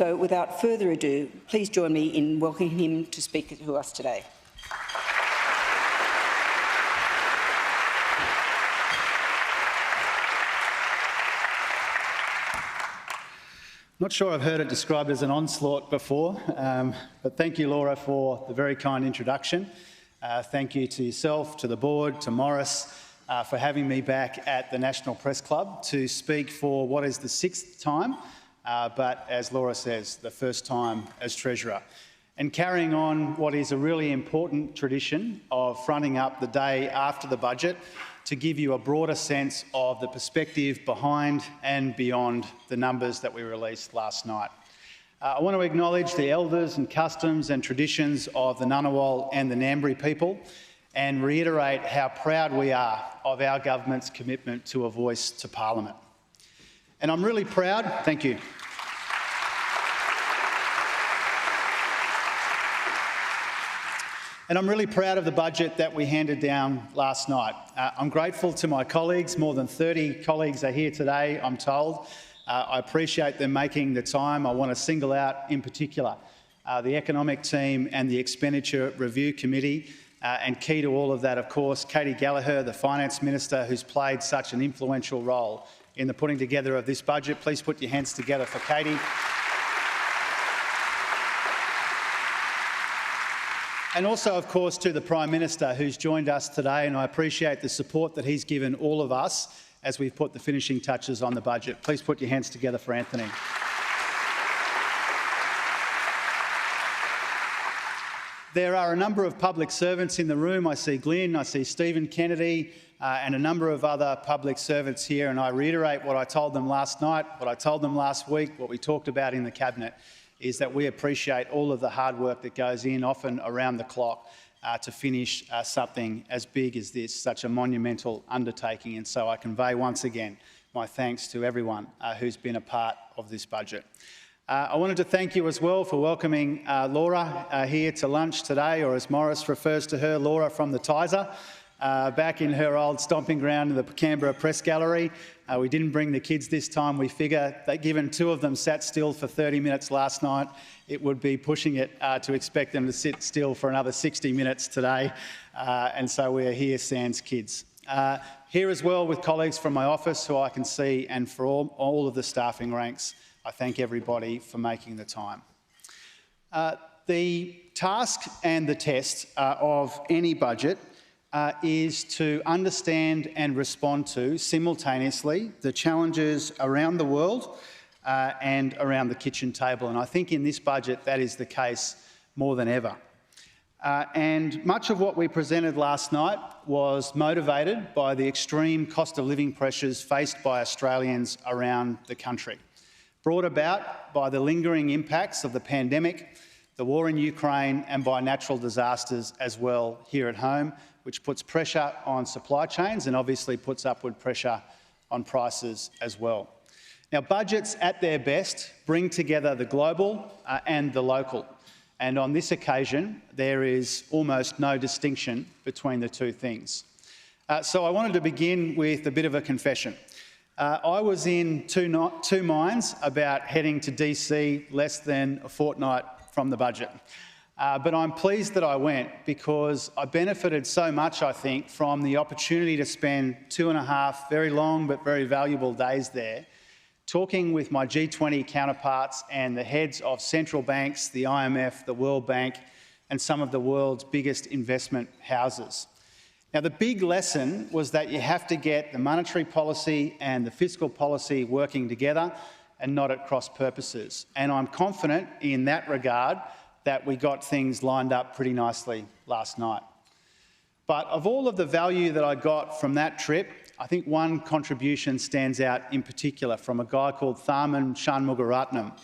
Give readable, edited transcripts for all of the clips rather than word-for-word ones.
So, without further ado, please join me in welcoming him to speak to us today. Not sure I've heard it described as an onslaught before, but thank you, Laura, for the very kind introduction. Thank you to yourself, to the board, to Morris, for having me back at the National Press Club to speak for what is the 6th time, but as Laura says, the first time as Treasurer. And carrying on what is a really important tradition of fronting up the day after the budget to give you a broader sense of the perspective behind and beyond the numbers that we released last night. I want to acknowledge the elders and customs and traditions of the Ngunnawal and the Ngambri people and reiterate how proud we are of our government's commitment to a voice to Parliament. And I'm really proud, thank you. And I'm really proud of the budget that we handed down last night. I'm grateful to my colleagues. More than 30 colleagues are here today, I'm told. I appreciate them making the time. I want to single out, in particular, the Economic Team and the Expenditure Review Committee. And key to all of that, of course, Katie Gallagher, the Finance Minister, who's played such an influential role in the putting together of this budget. Please put your hands together for Katie. And also, of course, to the Prime Minister, who's joined us today, and I appreciate the support that he's given all of us as we've put the finishing touches on the budget. Please put your hands together for Anthony. There are a number of public servants in the room. I see Glyn, I see Stephen Kennedy, and a number of other public servants here, and I reiterate what I told them last night, what I told them last week, what we talked about in the Cabinet, is that we appreciate all of the hard work that goes in, often around the clock, to finish something as big as this, such a monumental undertaking. And so I convey once again my thanks to everyone who's been a part of this budget. I wanted to thank you as well for welcoming Laura here to lunch today, or as Morris refers to her, Laura from the Tizer, back in her old stomping ground in the Canberra Press Gallery. We didn't bring the kids this time. We figure that given 2 of them sat still for 30 minutes last night, it would be pushing it to expect them to sit still for another 60 minutes today. And so we're here sans kids. Here as well with colleagues from my office who I can see, and for all of the staffing ranks, I thank everybody for making the time. The task and the test of any budget is to understand and respond to simultaneously the challenges around the world and around the kitchen table. And I think in this budget that is the case more than ever. And much of what we presented last night was motivated by the extreme cost of living pressures faced by Australians around the country, brought about by the lingering impacts of the pandemic, the war in Ukraine, and by natural disasters as well here at home, which puts pressure on supply chains and obviously puts upward pressure on prices as well. Now, budgets at their best bring together the global and the local, and on this occasion there is almost no distinction between the two things. So I wanted to begin with a bit of a confession. I was in two minds about heading to DC less than a fortnight from the budget. But I'm pleased that I went because I benefited so much, I think, from the opportunity to spend 2.5 very long but very valuable days there, talking with my G20 counterparts and the heads of central banks, the IMF, the World Bank, and some of the world's biggest investment houses. Now, the big lesson was that you have to get the monetary policy and the fiscal policy working together and not at cross purposes. And I'm confident in that regard that we got things lined up pretty nicely last night. But of all of the value that I got from that trip, I think one contribution stands out in particular from a guy called Tharman Shanmugaratnam.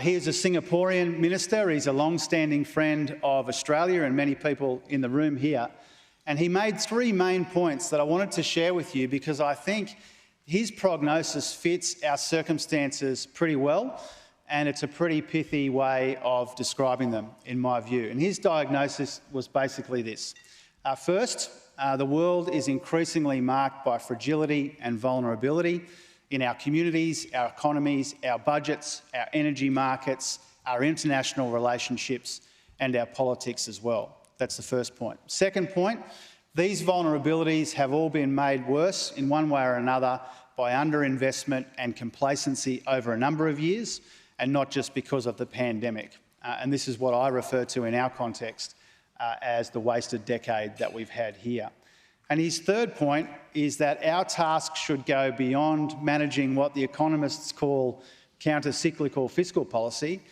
He is a Singaporean minister. He's a long-standing friend of Australia and many people in the room here. And he made 3 main points that I wanted to share with you because I think his prognosis fits our circumstances pretty well, and it's a pretty pithy way of describing them, in my view. And his diagnosis was basically this. First, the world is increasingly marked by fragility and vulnerability, in our communities, our economies, our budgets, our energy markets, our international relationships and our politics as well. That's the first point. Second point, these vulnerabilities have all been made worse in one way or another by underinvestment and complacency over a number of years, and not just because of the pandemic. And this is what I refer to in our context as the wasted decade that we've had here. And his third point is that our task should go beyond managing what the economists call counter-cyclical fiscal policy.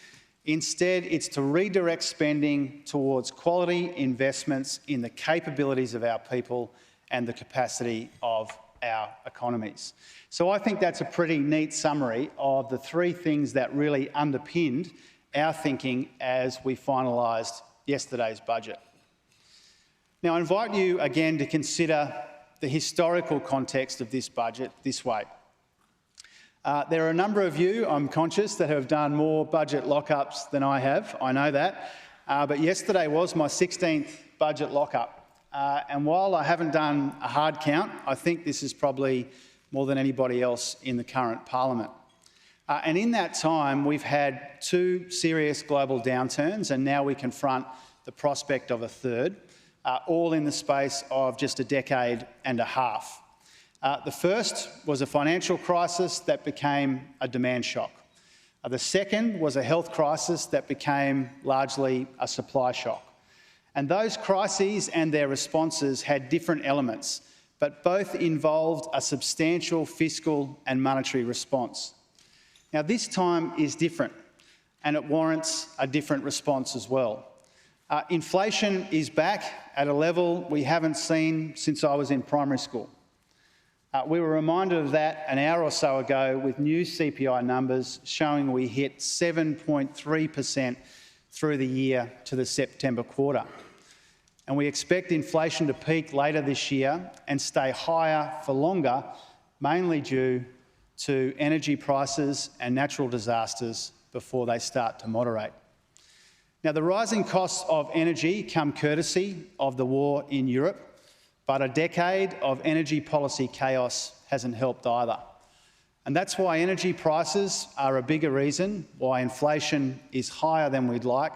Instead, it's to redirect spending towards quality investments in the capabilities of our people and the capacity of our economies. So I think that's a pretty neat summary of the three things that really underpinned our thinking as we finalised yesterday's budget. Now, I invite you again to consider the historical context of this budget this way. There are a number of you, I'm conscious, that have done more budget lockups than I have. I know that. But yesterday was my 16th budget lockup. And while I haven't done a hard count, I think this is probably more than anybody else in the current parliament. And in that time, we've had two serious global downturns, and now we confront the prospect of a third, all in the space of just a decade and a half. The first was a financial crisis that became a demand shock. The second was a health crisis that became largely a supply shock. And those crises and their responses had different elements, but both involved a substantial fiscal and monetary response. Now, this time is different, and it warrants a different response as well. Inflation is back at a level we haven't seen since I was in primary school. We were reminded of that an hour or so ago with new CPI numbers showing we hit 7.3% through the year to the September quarter. And we expect inflation to peak later this year and stay higher for longer, mainly due to energy prices and natural disasters before they start to moderate. Now, the rising costs of energy come courtesy of the war in Europe, but a decade of energy policy chaos hasn't helped either. And that's why energy prices are a bigger reason why inflation is higher than we'd like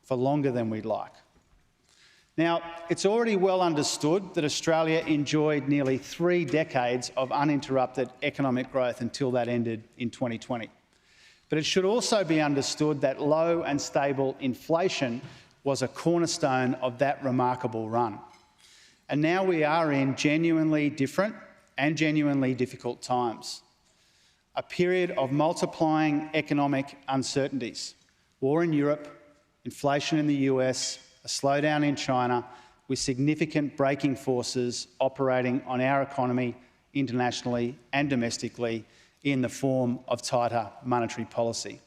for longer than we'd like. Now, it's already well understood that Australia enjoyed nearly 3 decades of uninterrupted economic growth until that ended in 2020. But it should also be understood that low and stable inflation was a cornerstone of that remarkable run. And now we are in genuinely different and genuinely difficult times. A period of multiplying economic uncertainties. War in Europe, inflation in the US, a slowdown in China, with significant braking forces operating on our economy internationally and domestically in the form of tighter monetary policy.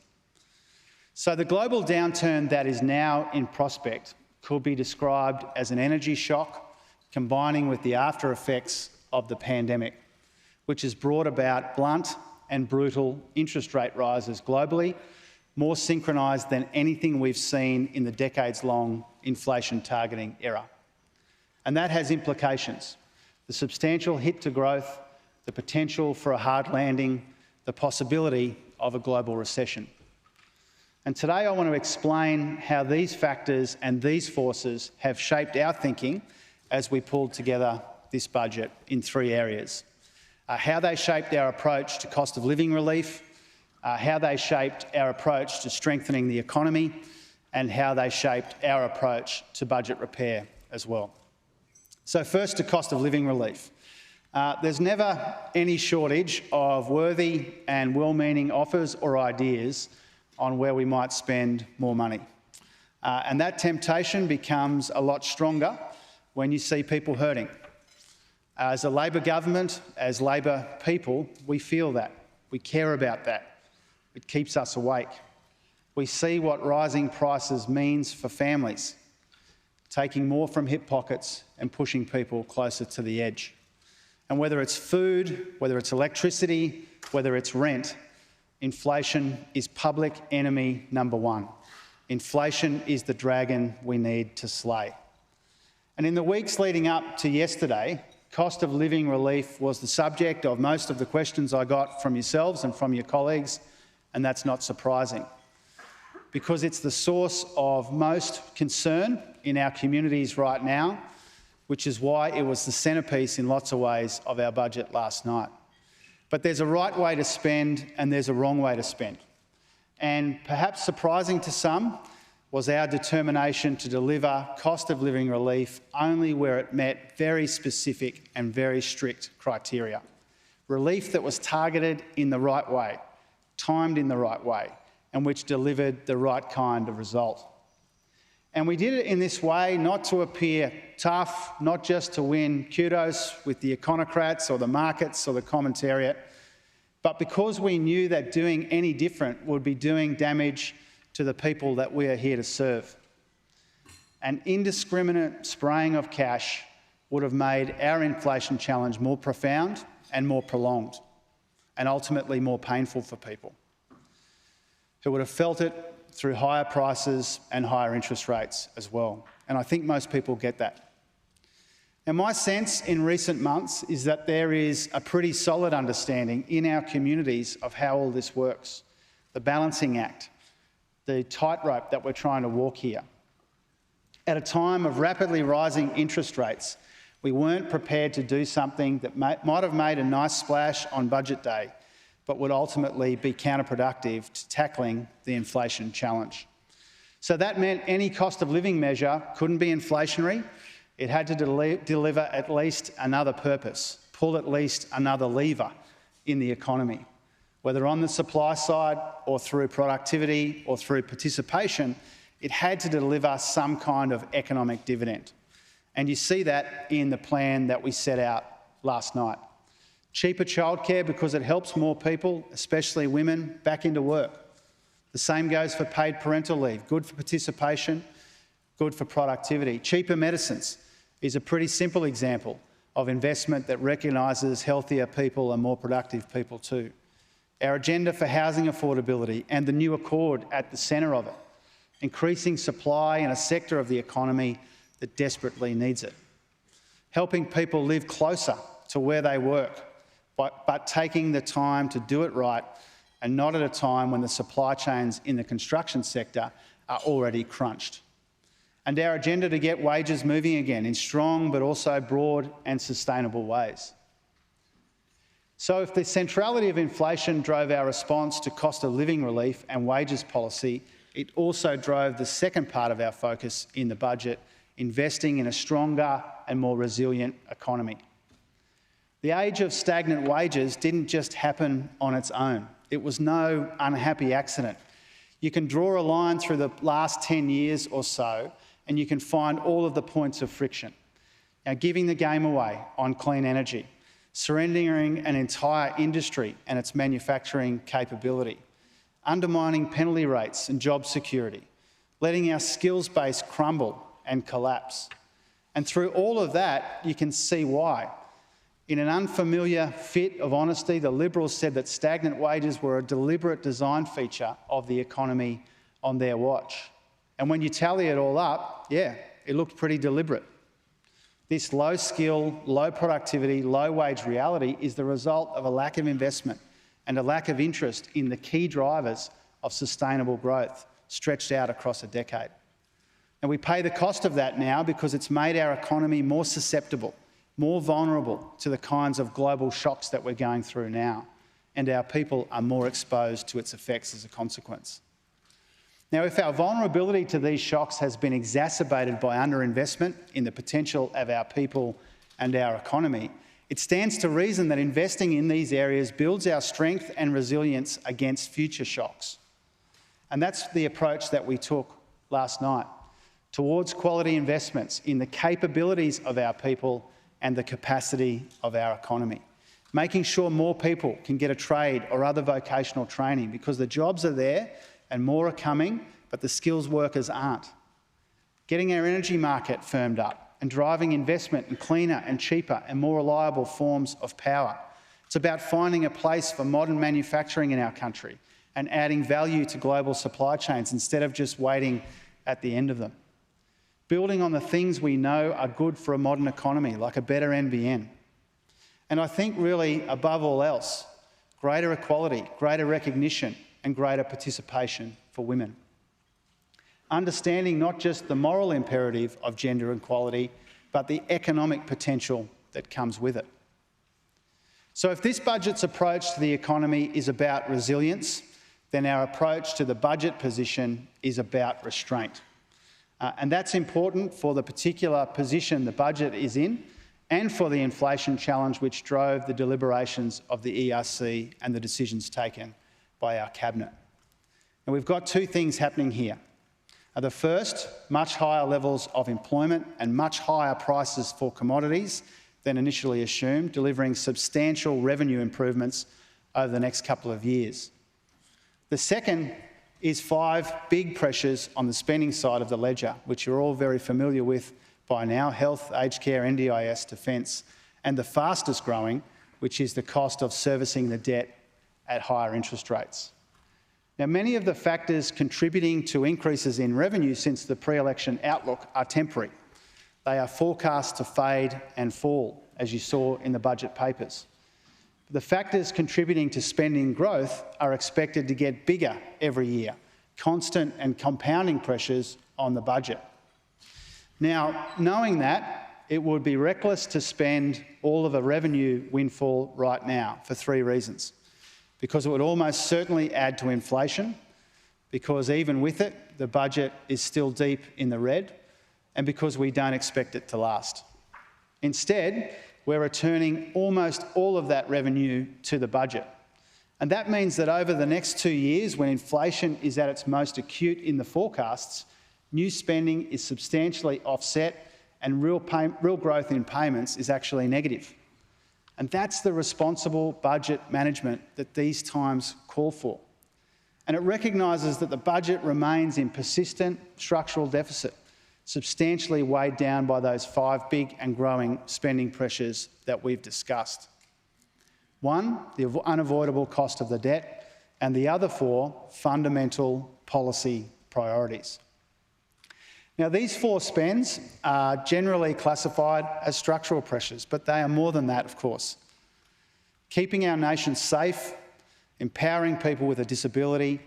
So the global downturn that is now in prospect could be described as an energy shock combining with the after effects of the pandemic, which has brought about blunt and brutal interest rate rises globally, more synchronised than anything we've seen in the decades-long inflation targeting era. And that has implications. The substantial hit to growth, the potential for a hard landing, the possibility of a global recession. And today I want to explain how these factors and these forces have shaped our thinking as we pulled together this budget in 3 areas. How they shaped our approach to cost of living relief, how they shaped our approach to strengthening the economy, and how they shaped our approach to budget repair as well. So first, to cost of living relief. There's never any shortage of worthy and well-meaning offers or ideas on where we might spend more money. And that temptation becomes a lot stronger when you see people hurting. As a Labor government, as Labor people, we feel that. We care about that. It keeps us awake. We see what rising prices means for families, taking more from hip pockets and pushing people closer to the edge. And whether it's food, whether it's electricity, whether it's rent, inflation is public enemy number 1. Inflation is the dragon we need to slay. And in the weeks leading up to yesterday, Cost of living relief was the subject of most of the questions I got from yourselves and from your colleagues, and that's not surprising, because it's the source of most concern in our communities right now, which is why it was the centrepiece in lots of ways of our budget last night. But there's a right way to spend and there's a wrong way to spend. And perhaps surprising to some was our determination to deliver cost of living relief only where it met very specific and very strict criteria. Relief that was targeted in the right way, timed in the right way, and which delivered the right kind of result. And we did it in this way not to appear tough, not just to win kudos with the econocrats or the markets or the commentariat, but because we knew that doing any different would be doing damage to the people that we are here to serve. An indiscriminate spraying of cash would have made our inflation challenge more profound and more prolonged, and ultimately more painful for people who would have felt it through higher prices and higher interest rates as well. And I think most people get that. Now, my sense in recent months is that there is a pretty solid understanding in our communities of how all this works, the balancing act, the tightrope that we're trying to walk here. At a time of rapidly rising interest rates, we weren't prepared to do something that might have made a nice splash on budget day, but would ultimately be counterproductive to tackling the inflation challenge. So that meant any cost of living measure couldn't be inflationary. It had to deliver at least another purpose, pull at least another lever in the economy. Whether on the supply side or through productivity or through participation, it had to deliver some kind of economic dividend. And you see that in the plan that we set out last night. Cheaper childcare because it helps more people, especially women, back into work. The same goes for paid parental leave, good for participation, good for productivity. Cheaper medicines is a pretty simple example of investment that recognises healthier people and more productive people too. Our agenda for housing affordability and the new accord at the centre of it, increasing supply in a sector of the economy that desperately needs it. Helping people live closer to where they work, but taking the time to do it right and not at a time when the supply chains in the construction sector are already crunched. And our agenda to get wages moving again in strong but also broad and sustainable ways. So if the centrality of inflation drove our response to cost of living relief and wages policy, it also drove the second part of our focus in the budget, investing in a stronger and more resilient economy. The age of stagnant wages didn't just happen on its own. It was no unhappy accident. You can draw a line through the last 10 years or so and you can find all of the points of friction. Now, giving the game away on clean energy, surrendering an entire industry and its manufacturing capability, undermining penalty rates and job security, letting our skills base crumble and collapse. And through all of that, you can see why. In an unfamiliar fit of honesty, the Liberals said that stagnant wages were a deliberate design feature of the economy on their watch. And when you tally it all up, yeah, it looked pretty deliberate. This low skill, low productivity, low wage reality is the result of a lack of investment and a lack of interest in the key drivers of sustainable growth stretched out across a decade. And we pay the cost of that now because it's made our economy more susceptible, more vulnerable to the kinds of global shocks that we're going through now, and our people are more exposed to its effects as a consequence. Now, if our vulnerability to these shocks has been exacerbated by underinvestment in the potential of our people and our economy, it stands to reason that investing in these areas builds our strength and resilience against future shocks. And that's the approach that we took last night, towards quality investments in the capabilities of our people and the capacity of our economy, making sure more people can get a trade or other vocational training because the jobs are there and more are coming, but the skills workers aren't. Getting our energy market firmed up and driving investment in cleaner and cheaper and more reliable forms of power. It's about finding a place for modern manufacturing in our country and adding value to global supply chains instead of just waiting at the end of them. Building on the things we know are good for a modern economy, like a better NBN, And I think really, above all else, greater equality, greater recognition and greater participation for women. Understanding not just the moral imperative of gender equality, but the economic potential that comes with it. So if this budget's approach to the economy is about resilience, then our approach to the budget position is about restraint. And that's important for the particular position the budget is in and for the inflation challenge which drove the deliberations of the ERC and the decisions taken by our Cabinet. And we've got two things happening here. The first, much higher levels of employment and much higher prices for commodities than initially assumed, delivering substantial revenue improvements over the next couple of years. The second is 5 big pressures on the spending side of the ledger, which you're all very familiar with by now: health, aged care, NDIS, defence, and the fastest growing, which is the cost of servicing the debt at higher interest rates. Now, many of the factors contributing to increases in revenue since the pre-election outlook are temporary. They are forecast to fade and fall, as you saw in the budget papers. The factors contributing to spending growth are expected to get bigger every year, constant and compounding pressures on the budget. Now, knowing that, it would be reckless to spend all of a revenue windfall right now for 3 reasons. Because it would almost certainly add to inflation, because even with it, the budget is still deep in the red, and because we don't expect it to last. Instead, we're returning almost all of that revenue to the budget. And that means that over the next 2 years, when inflation is at its most acute in the forecasts, new spending is substantially offset and real growth in payments is actually negative. And that's the responsible budget management that these times call for. And it recognises that the budget remains in persistent structural deficit, substantially weighed down by those 5 big and growing spending pressures that we've discussed. 1, the unavoidable cost of the debt, and the other 4, fundamental policy priorities. Now, these 4 spends are generally classified as structural pressures, but they are more than that, of course. Keeping our nation safe, empowering people with a disability,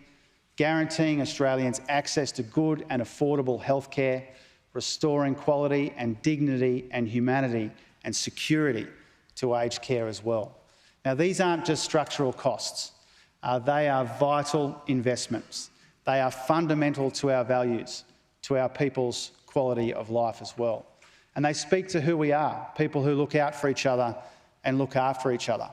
guaranteeing Australians access to good and affordable healthcare, restoring quality and dignity and humanity and security to aged care as well. Now, these aren't just structural costs. They are vital investments. They are fundamental to our values, to our people's quality of life as well. And they speak to who we are, people who look out for each other and look after each other.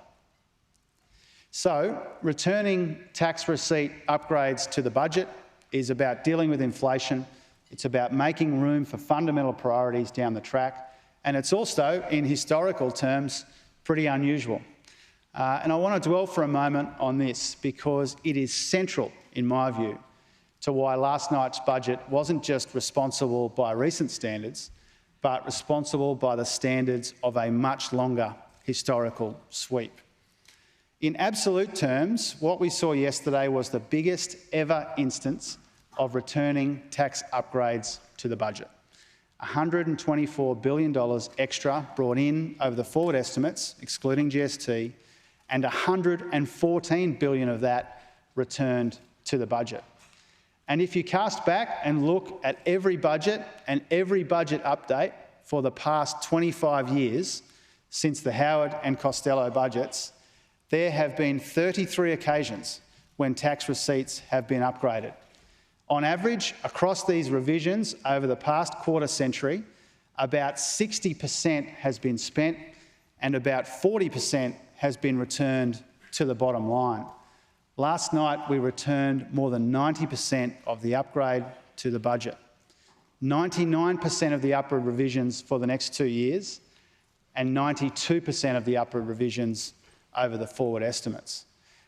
So, returning tax receipt upgrades to the budget is about dealing with inflation, it's about making room for fundamental priorities down the track, and it's also, in historical terms, pretty unusual. And I want to dwell for a moment on this because it is central, in my view, to why last night's budget wasn't just responsible by recent standards, but responsible by the standards of a much longer historical sweep. In absolute terms, what we saw yesterday was the biggest ever instance of returning tax upgrades to the budget. $124 billion extra brought in over the forward estimates, excluding GST, and $114 billion of that returned to the budget. And if you cast back and look at every budget and every budget update for the past 25 years, since the Howard and Costello budgets, there have been 33 occasions when tax receipts have been upgraded. On average, across these revisions over the past quarter century, about 60% has been spent and about 40% has been returned to the bottom line. Last night, we returned more than 90% of the upgrade to the budget, 99% of the upward revisions for the next 2 years, and 92% of the upward revisions over the forward estimates.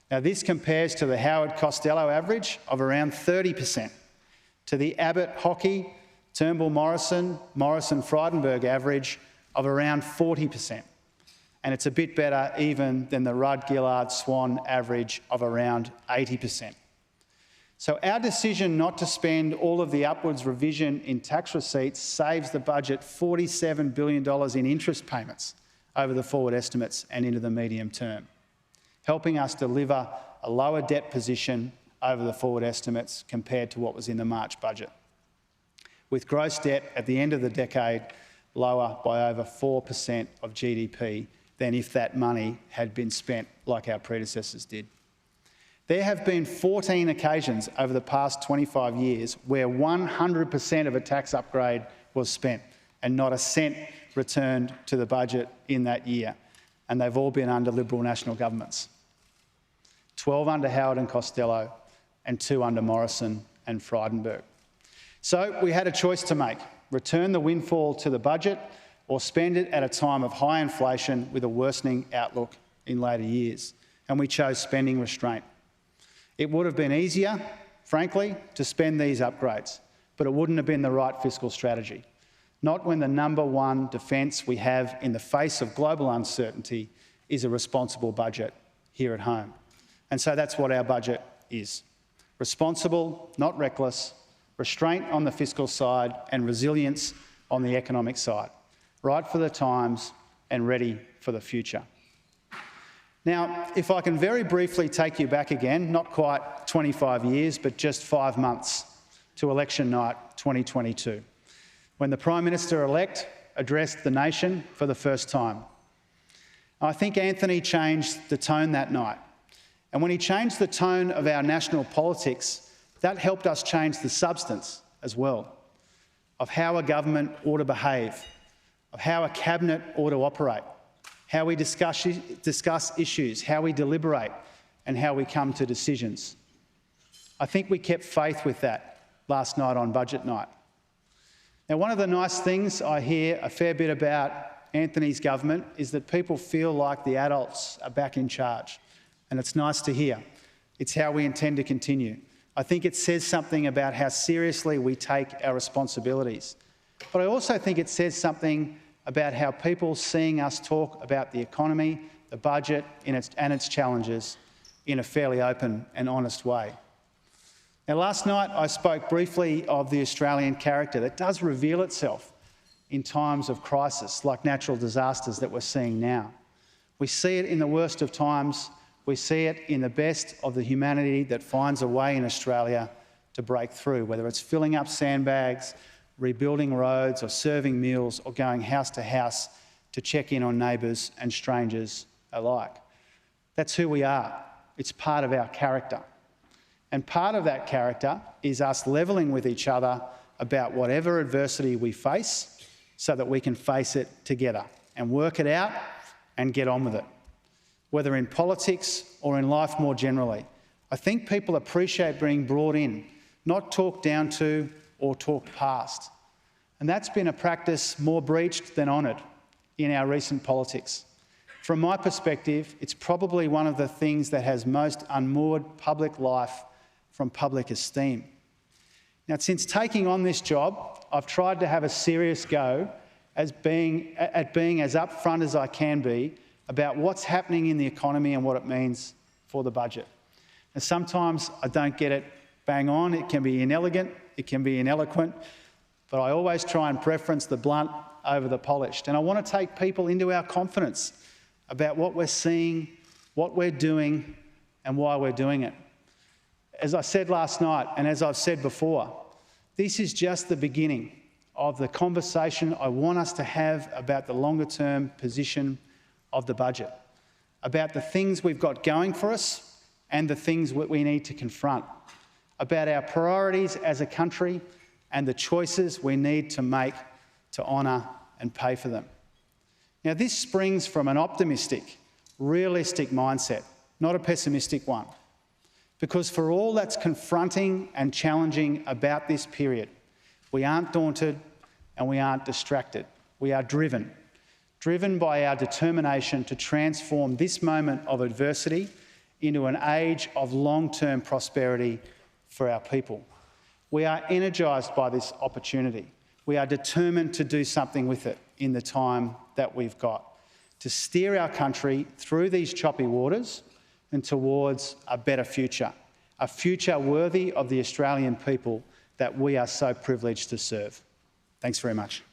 Now, this compares to the Howard-Costello average of around 30%, to the Abbott-Hockey, Turnbull-Morrison, Morrison-Frydenberg average of around 40%. And it's a bit better even than the Rudd-Gillard-Swan average of around 80%. So our decision not to spend all of the upwards revision in tax receipts saves the budget $47 billion in interest payments over the forward estimates and into the medium term, helping us deliver a lower debt position over the forward estimates compared to what was in the March budget, with gross debt at the end of the decade lower by over 4% of GDP than if that money had been spent like our predecessors did. There have been 14 occasions over the past 25 years where 100% of a tax upgrade was spent and not a cent returned to the budget in that year, and they've all been under Liberal national governments. 12 under Howard and Costello and 2 under Morrison and Frydenberg. So we had a choice to make: return the windfall to the budget or spend it at a time of high inflation with a worsening outlook in later years. And we chose spending restraint. It would have been easier, frankly, to spend these upgrades, but it wouldn't have been the right fiscal strategy. Not when the number one defence we have in the face of global uncertainty is a responsible budget here at home. And so that's what our budget is. Responsible, not reckless, restraint on the fiscal side and resilience on the economic side. Right for the times and ready for the future. Now, if I can very briefly take you back again, not quite 25 years, but just 5 months to election night 2022, when the Prime Minister-elect addressed the nation for the first time. I think Anthony changed the tone that night. And when he changed the tone of our national politics, that helped us change the substance as well, of how a government ought to behave, of how a cabinet ought to operate, how we discuss issues, how we deliberate, and how we come to decisions. I think we kept faith with that last night on budget night. Now, one of the nice things I hear a fair bit about Anthony's government is that people feel like the adults are back in charge, and it's nice to hear. It's how we intend to continue. I think it says something about how seriously we take our responsibilities. But I also think it says something about how people seeing us talk about the economy, the budget and its challenges in a fairly open and honest way. Now, last night I spoke briefly of the Australian character that does reveal itself in times of crisis, like natural disasters that we're seeing now. We see it in the worst of times. We see it in the best of the humanity that finds a way in Australia to break through, whether it's filling up sandbags, rebuilding roads or serving meals or going house to house to check in on neighbours and strangers alike. That's who we are. It's part of our character. And part of that character is us levelling with each other about whatever adversity we face so that we can face it together and work it out and get on with it, whether in politics or in life more generally. I think people appreciate being brought in, not talked down to or talked past. And that's been a practice more breached than honoured in our recent politics. From my perspective, it's probably one of the things that has most unmoored public life from public esteem. Now, since taking on this job, I've tried to have a serious go at being as upfront as I can be about what's happening in the economy and what it means for the budget. And sometimes I don't get it bang on. It can be inelegant, it can be ineloquent, but I always try and preference the blunt over the polished. And I want to take people into our confidence about what we're seeing, what we're doing, and why we're doing it. As I said last night, and as I've said before, this is just the beginning of the conversation I want us to have about the longer-term position of the budget, about the things we've got going for us and the things we need to confront, about our priorities as a country and the choices we need to make to honour and pay for them. Now, this springs from an optimistic, realistic mindset, not a pessimistic one, because for all that's confronting and challenging about this period, we aren't daunted and we aren't distracted. We are driven by our determination to transform this moment of adversity into an age of long-term prosperity for our people. We are energised by this opportunity. We are determined to do something with it in the time that we've got, to steer our country through these choppy waters and towards a better future, a future worthy of the Australian people that we are so privileged to serve. Thanks very much.